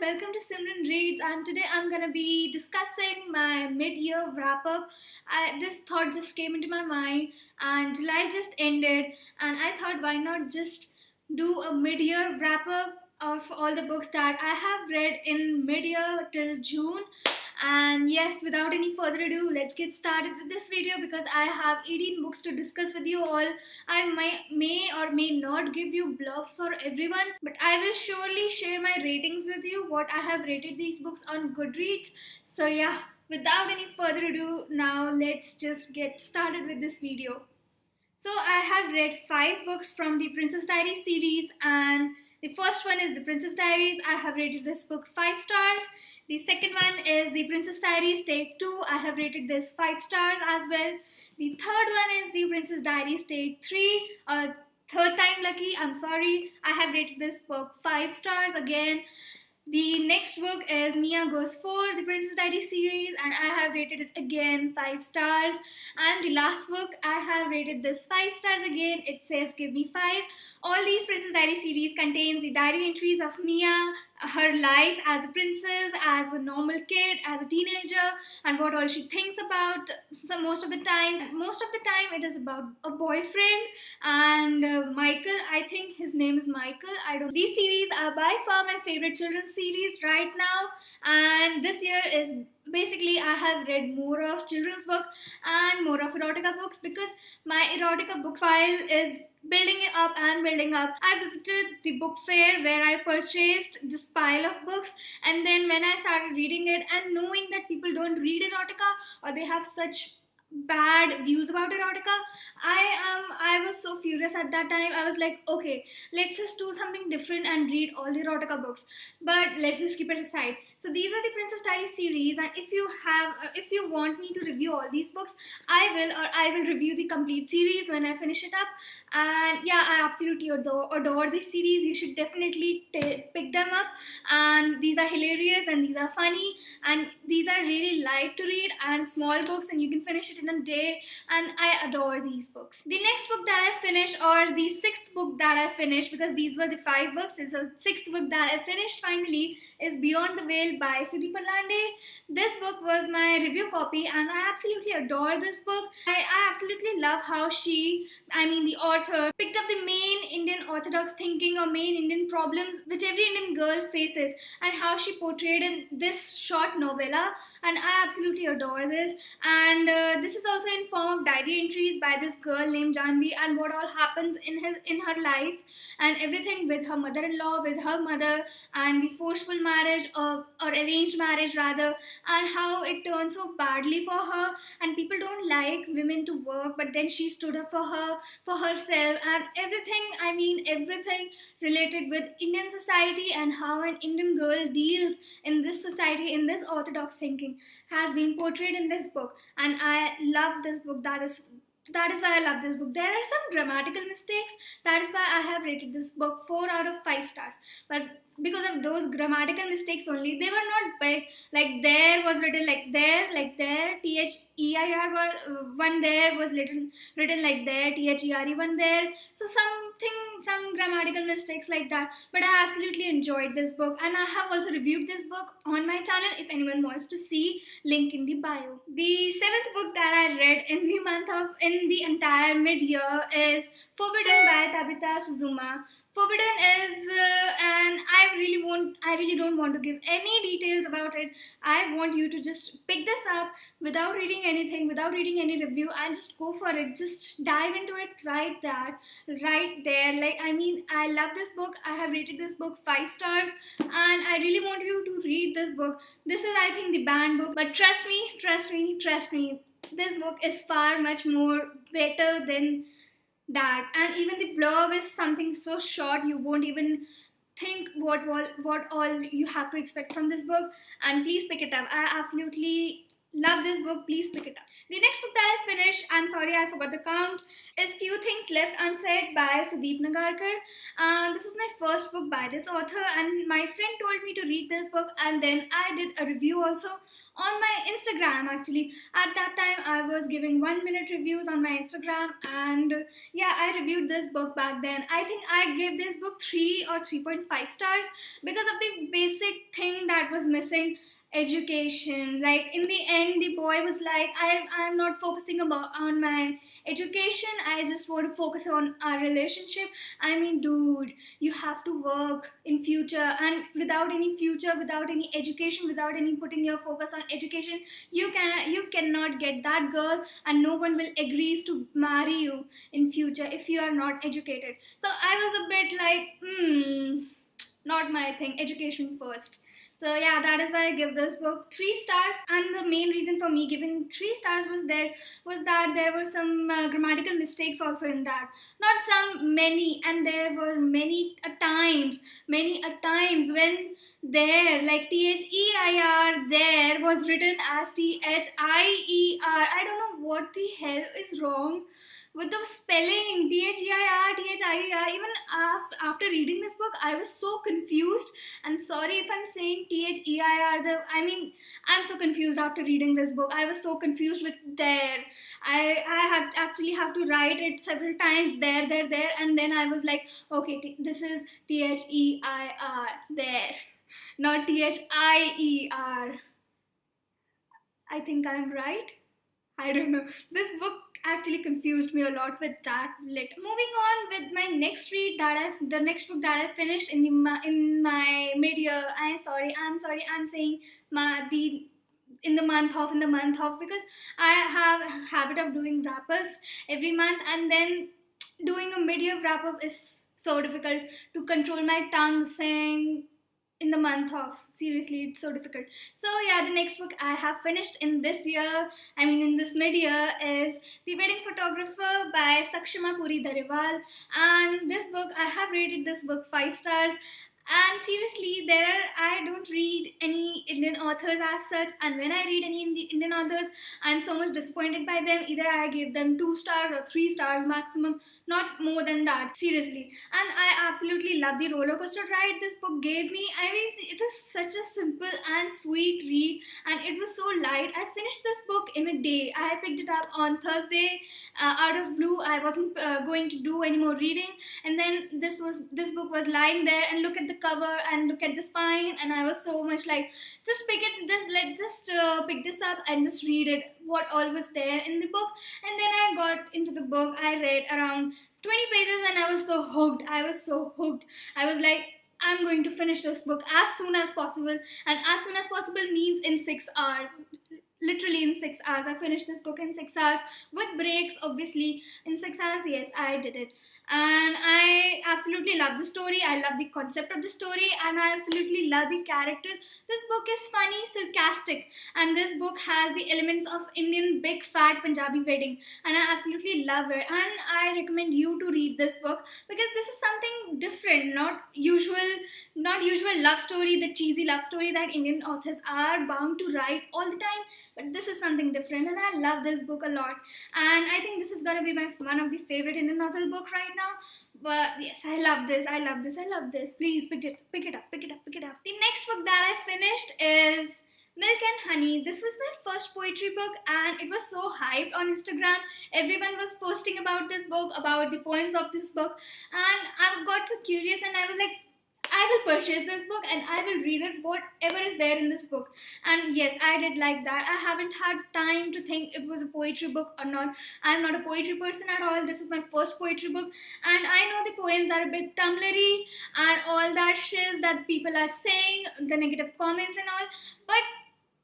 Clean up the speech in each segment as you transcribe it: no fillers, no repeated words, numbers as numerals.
welcome to Simranreads, and today I'm gonna be discussing my mid-year wrap-up. This thought just came into my mind, and July just ended, and I thought why not just do a mid-year wrap-up of all the books that I have read in mid-year till June. And yes, without any further ado, let's get started with this video because I have 18 books to discuss with you all. I may or may not give you blurbs for everyone, but I will surely share my ratings with you, what I have rated these books on Goodreads. So yeah, without any further ado, now let's just get started with this video. So I have read 5 books from the Princess Diaries series, and the first one is The Princess Diaries. I have rated this book 5 stars. The second one is The Princess Diaries Take 2. I have rated this 5 stars as well. The third one is The Princess Diaries Take 3. Third time lucky, I'm sorry. I have rated this book 5 stars again. The next book is Mia Goes 4, the Princess Diaries series, and I have rated it again 5 stars. And the last book, I have rated this 5 stars again. It says Give Me 5. All these Princess Diaries series contains the diary entries of Mia, her life as a princess, as a normal kid, as a teenager, and what all she thinks about. So most of the time it is about a boyfriend and Michael. I think his name is Michael. I don't. These series are by far my favorite children's series right now, and this year is basically I have read more of children's book and more of erotica books because my erotica book file is building up and building up. I visited the book fair where I purchased this pile of books, and then when I started reading it and knowing that people don't read erotica or they have such bad views about erotica, I was so furious at that time. I was like, okay, let's just do something different and read all the erotica books, but let's just keep it aside. So these are the Princess Diaries series, and if you want me to review all these books, I will review the complete series when I finish it up. And yeah, I absolutely adore this series. You should definitely pick them up, and these are hilarious and these are funny and these are really light to read and small books, and you can finish it in a day, and I adore these books. The next book that I finished, or the 6th book that I finished, because these were the 5 books, so the 6th book that I finished finally is Beyond the Veil by Siti Parlandeh. This book was my review copy and I absolutely adore this book. I absolutely love how the author, picked up the main Indian orthodox thinking or main Indian problems which every Indian girl faces and how she portrayed in this short novella, and I absolutely adore this. And this is also in form of diary entries by this girl named Janvi, and what all happens in her life and everything with her mother-in-law, with her mother, and the forceful marriage or arranged marriage rather, and how it turns so badly for her, and people don't like women to work, but then she stood up for herself, and everything related with Indian society and how an Indian girl deals in this society, in this orthodox thinking, has been portrayed in this book, and I love this book. That is why I love this book. There are some grammatical mistakes. That is why I have rated this book 4 out of 5 stars. But because of those grammatical mistakes only, they were not big. Like there was written like there, THEIR one there was written like there, THERE one there. So some grammatical mistakes like that. But I absolutely enjoyed this book, and I have also reviewed this book on my channel if anyone wants to see, link in the bio. The 7th book that I read in the entire mid-year is Forbidden by Tabitha Suzuma. Forbidden is, and I really don't want to give any details about it. I want you to just pick this up without reading anything, without reading any review, and just go for it. Just dive into it right there. I love this book. I have rated this book 5 stars, and I really want you to read this book. This is, I think, the banned book, but trust me, this book is far much more better than that. And even the blurb is something so short you won't even think what all you have to expect from this book. And please pick it up. I absolutely Love this book. Please pick it up. The next book that I finished, I'm sorry I forgot the count, is Few Things Left Unsaid by Sudeep Nagarkar. This is my first book by this author, and my friend told me to read this book, and then I did a review also on my Instagram. Actually, at that time I was giving 1 minute reviews on my Instagram, and yeah, I reviewed this book back then. I think I gave this book 3 or 3.5 stars because of the basic thing that was missing: education. Like in the end the boy was like, I'm not focusing about on my education, I just want to focus on our relationship. I mean, dude, you have to work in future, and without any future, without any education, without any putting your focus on education, you cannot get that girl, and no one will agrees to marry you in future if you are not educated. So I was a bit like, not my thing, education first. So yeah, that is why I give this book 3 stars. And the main reason for me giving 3 stars was that there were some grammatical mistakes also in that. Not some, many, and there were many a times when there, like THEIR, there was written as THIER. I don't know what the hell is wrong with the spelling. THEIR, THIER. Even after reading this book, I was so confused. And sorry if I'm saying THEIR. I'm so confused after reading this book. I was so confused with there. I have actually have to write it several times, there, and then I was like, okay, this is THEIR, there, not THIER. I think I'm right. I don't know. This book actually confused me a lot with that lit. Moving on with my next read, the next book that I finished in my mid year. I'm sorry, I'm saying my the in the month of, because I have a habit of doing wrap-ups every month, and then doing a mid-year wrap-up is so difficult to control my tongue saying in the month of. Seriously, it's so difficult. So yeah, the next book I have finished in this year, in this mid-year, is The Wedding Photographer by Sakshama Puri Dariwal. And this book, I have rated this book 5 stars. And seriously, I don't read any Indian authors as such, and when I read any Indian authors, I'm so much disappointed by them. Either I give them 2 stars or 3 stars maximum, not more than that. Seriously, and I absolutely love the roller coaster ride this book gave me. It was such a simple and sweet read, and it was so light. I finished this book in a day. I picked it up on Thursday, out of blue. I wasn't going to do any more reading, and then this book was lying there, and look at the cover and look at the spine, and I was so much like, just pick this up and just read it, what all was there in the book. And then I got into the book. I read around 20 pages, and I was so hooked. I was like, I'm going to finish this book as soon as possible, and as soon as possible means in 6 hours. Literally in 6 hours. I finished this book in 6 hours with breaks, obviously. In 6 hours, yes, I did it. And I absolutely love the story. I love the concept of the story, and I absolutely love the characters. This book is funny, sarcastic, and this book has the elements of Indian big fat Punjabi wedding, and I absolutely love it. And I recommend you to read this book because this is something different, not usual love story, the cheesy love story that Indian authors are bound to write all the time. But this is something different, and I love this book a lot. And I think this is gonna be one of the favorite Indian authors book right now. But yes, I love this. Please pick it up. The next book that I finished is Milk and Honey. This was my first poetry book, and it was so hyped on Instagram. Everyone was posting about this book, about the poems of this book, and I got so curious, and I was like, I will purchase this book and I will read it, whatever is there in this book. And yes, I did like that. I haven't had time to think it was a poetry book or not. I'm not a poetry person at all. This is my first poetry book, and I know the poems are a bit tumblery and all that shiz that people are saying, the negative comments and all. But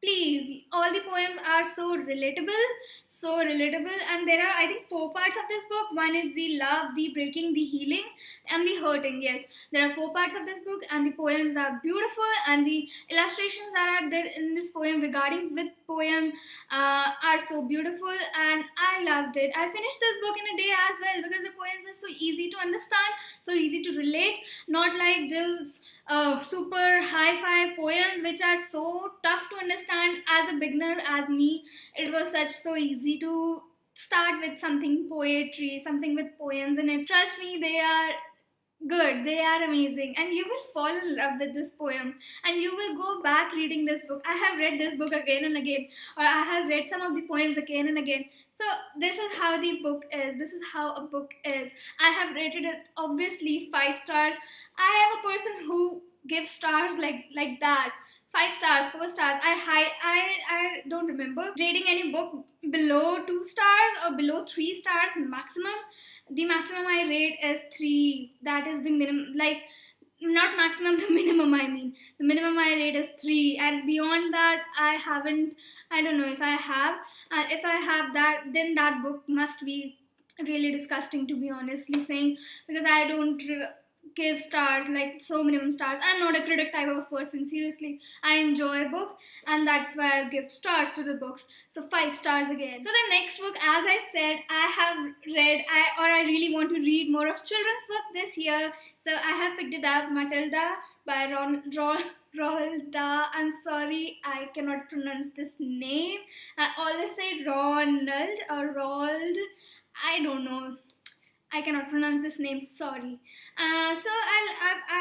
please, all the poems are so relatable, and there are, I think, 4 parts of this book. One is the love, the breaking, the healing, and the hurting. Yes, there are 4 parts of this book, and the poems are beautiful, and the illustrations that are there in this poem regarding with poem are so beautiful, and I loved it. I finished this book in a day as well because the poems are so easy to understand, so easy to relate, not like those super hi-fi poems which are so tough to understand understand, as a beginner as me, it was so easy to start with something poetry, something with poems in it. Trust me, they are good, they are amazing, and you will fall in love with this poem, and you will go back reading this book. I have read this book again and again, or I have read some of the poems again and again. So this is how the book is, this is how a book is. I have rated it obviously 5 stars. I am a person who gives stars like that. 5 stars, 4 stars. I don't remember rating any book below 2 stars or below 3 stars maximum. The maximum I rate is 3. That is the minimum. Like, not maximum, the minimum, I mean. The minimum I rate is 3. And beyond that, I haven't. I don't know if I have. If I have that, then that book must be really disgusting, to be honestly saying. Because I don't give stars, like so minimum stars. I'm not a critic type of person, seriously. I enjoy a book, and that's why I give stars to the books. So 5 stars again. So the next book, as I said, I have read, I really want to read more of children's book this year. So I have picked it up, Matilda by Roald Dahl. I'm sorry, I cannot pronounce this name. I always say Ronald or Roald. I don't know. I cannot pronounce this name, sorry. I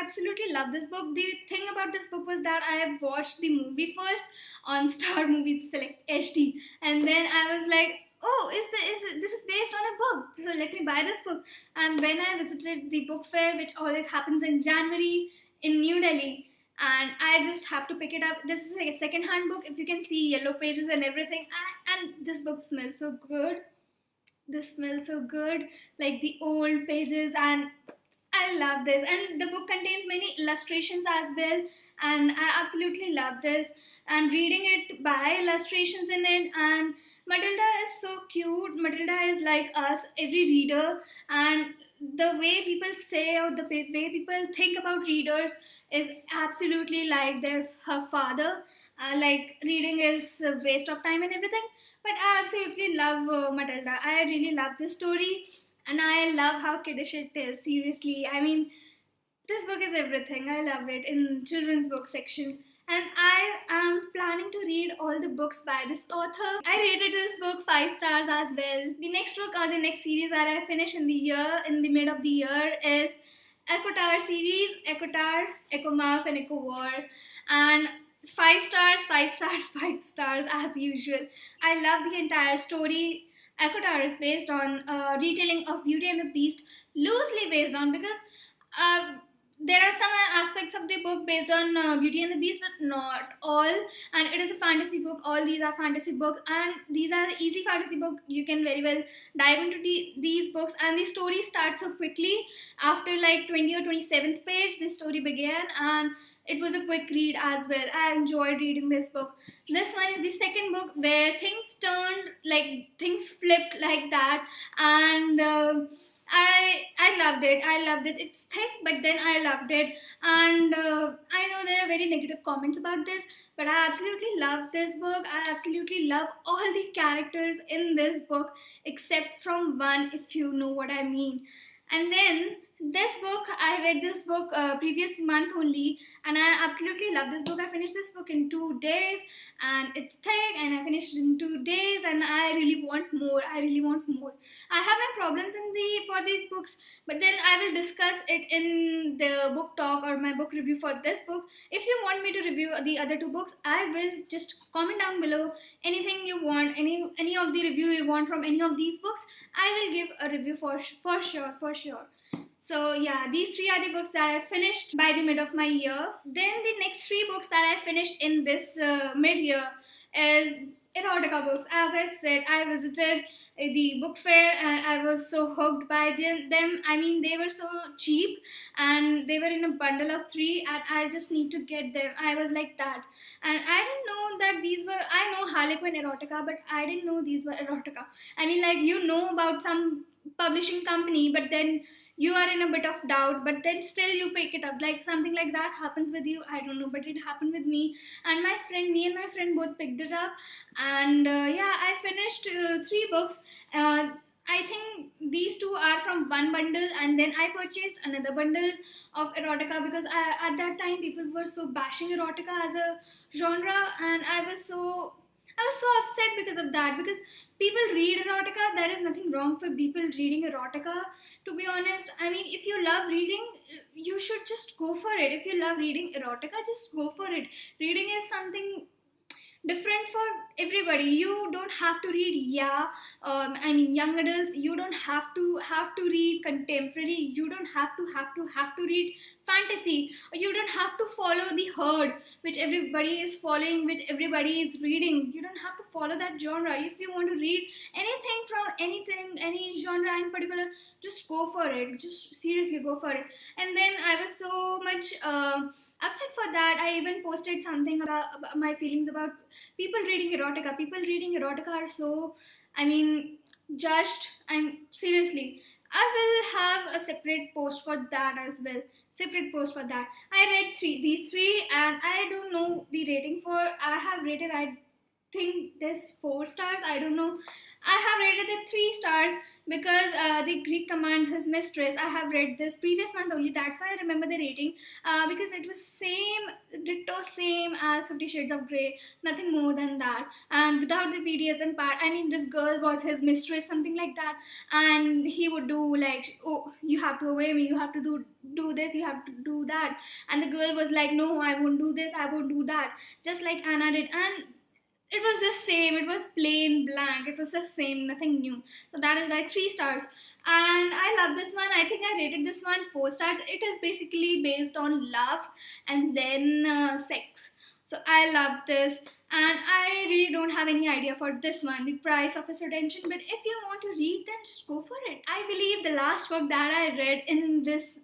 absolutely love this book. The thing about this book was that I have watched the movie first on Star Movies Select HD, and then I was like, oh, this is based on a book, so let me buy this book. And when I visited the book fair, which always happens in January in New Delhi, and I just have to pick it up. This is like a second-hand book. If you can see yellow pages and everything, and this book smells so good. This smells so good, like the old pages, and I love this. And the book contains many illustrations as well, and I absolutely love this. And reading it by illustrations in it, and Matilda is so cute. Matilda is like us, every reader, and the way people say, or the way people think about readers is absolutely like her father. Like, reading is a waste of time and everything, but I absolutely love Matilda. I really love this story, and I love how kiddish it is. Seriously, I mean, this book is everything. I love it in children's book section. And I am planning to read all the books by this author. I rated this book 5 stars as well. The next book, or the next series that I finish in the mid of the year, is Echotar series. Echotar, Echo Muff, and Echo War. And 5 stars, 5 stars, 5 stars as usual. I love the entire story. Echotar is based on a retelling of Beauty and the Beast, loosely based on, because uh, there are some aspects of the book based on Beauty and the Beast, but not all. And it is a fantasy book. All these are fantasy books, and these are easy fantasy book. You can very well dive into these books, and the story starts so quickly. After like 20 or 27th page, the story began, and it was a quick read as well. I enjoyed reading this book. This one is the second book where things flipped like that, and I loved it. I loved it. It's thick, but then I loved it. And I know there are very negative comments about this, but I absolutely love this book. I absolutely love all the characters in this book, except from one, if you know what I mean. And then this book, I read this book previous month only, and I absolutely love this book. I finished this book in 2 days, and it's thick, and I finished it in 2 days, and I really want more. I really want more. I have my problems for these books, but then I will discuss it in the book talk or my book review for this book. If you want me to review the other 2 books, I will just comment down below anything you want, any of the review you want from any of these books. I will give a review for sure. So yeah, these 3 are the books that I finished by the mid of my year. Then the next 3 books that I finished in this mid-year is erotica books. As I said, I visited the book fair, and I was so hooked by them. I mean, they were so cheap, and they were in a bundle of 3, and I just need to get them. I was like that. And I didn't know that these were, I know Harlequin erotica, but I didn't know these were erotica. I mean, like, you know about some publishing company, but then you are in a bit of doubt, but then still you pick it up. Like, something like that happens with you. I don't know, but it happened with me, and me and my friend both picked it up. And yeah, I finished 3 books. I think these two are from one bundle, and then I purchased another bundle of erotica because at that time people were so bashing erotica as a genre, and I was so upset because of that. Because people read erotica, there is nothing wrong for people reading erotica. To be honest, I mean, if you love reading, you should just go for it. If you love reading erotica, just go for it. Reading is something different for everybody. You don't have to read, yeah, I mean, young adults, you don't have to read contemporary. You don't have to read fantasy. You don't have to follow the herd which everybody is following, which everybody is reading. You don't have to follow that genre. If you want to read anything from anything, any genre in particular, just go for it. Just seriously go for it. And then I was so much upset for that. I even posted something about my feelings about people reading erotica. People reading erotica are so, I mean, judged. I'm seriously. I will have a separate post for that as well. Separate post for that. I read these three, and I don't know the rating for. I have rated. I think this 4 stars. I don't know. I have rated it 3 stars because the Greek commands his mistress. I have read this previous month only. That's why I remember the rating. Because it was same, ditto same as 50 Shades of Grey. Nothing more than that. And without the BDSM part, I mean, this girl was his mistress, something like that. And he would do like, oh, you have to obey me. You have to do this. You have to do that. And the girl was like, no, I won't do this. I won't do that. Just like Anna did. And it was just same. It was plain blank. It was just same, nothing new. So that is why 3 stars. And I love this one. I think I rated this one 4 stars. It is basically based on love and then sex. So I love this. And I really don't have any idea for this one, the price of its attention. But if you want to read, then just go for it. I believe the last book that I read in this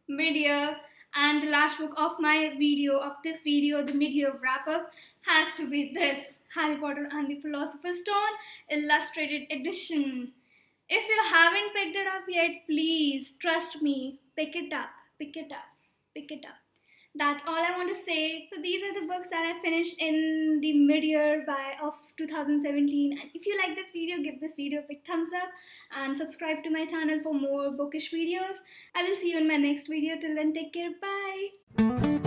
mid-year, and the last book of my video, of this video, the mid-year wrap-up, has to be this, Harry Potter and the Philosopher's Stone Illustrated Edition. If you haven't picked it up yet, please trust me, pick it up, pick it up, pick it up. That's all I want to say. So these are the books that I finished in the mid-year of 2017. And if you like this video, give this video a big thumbs up and subscribe to my channel for more bookish videos. I will see you in my next video. Till then, take care. Bye.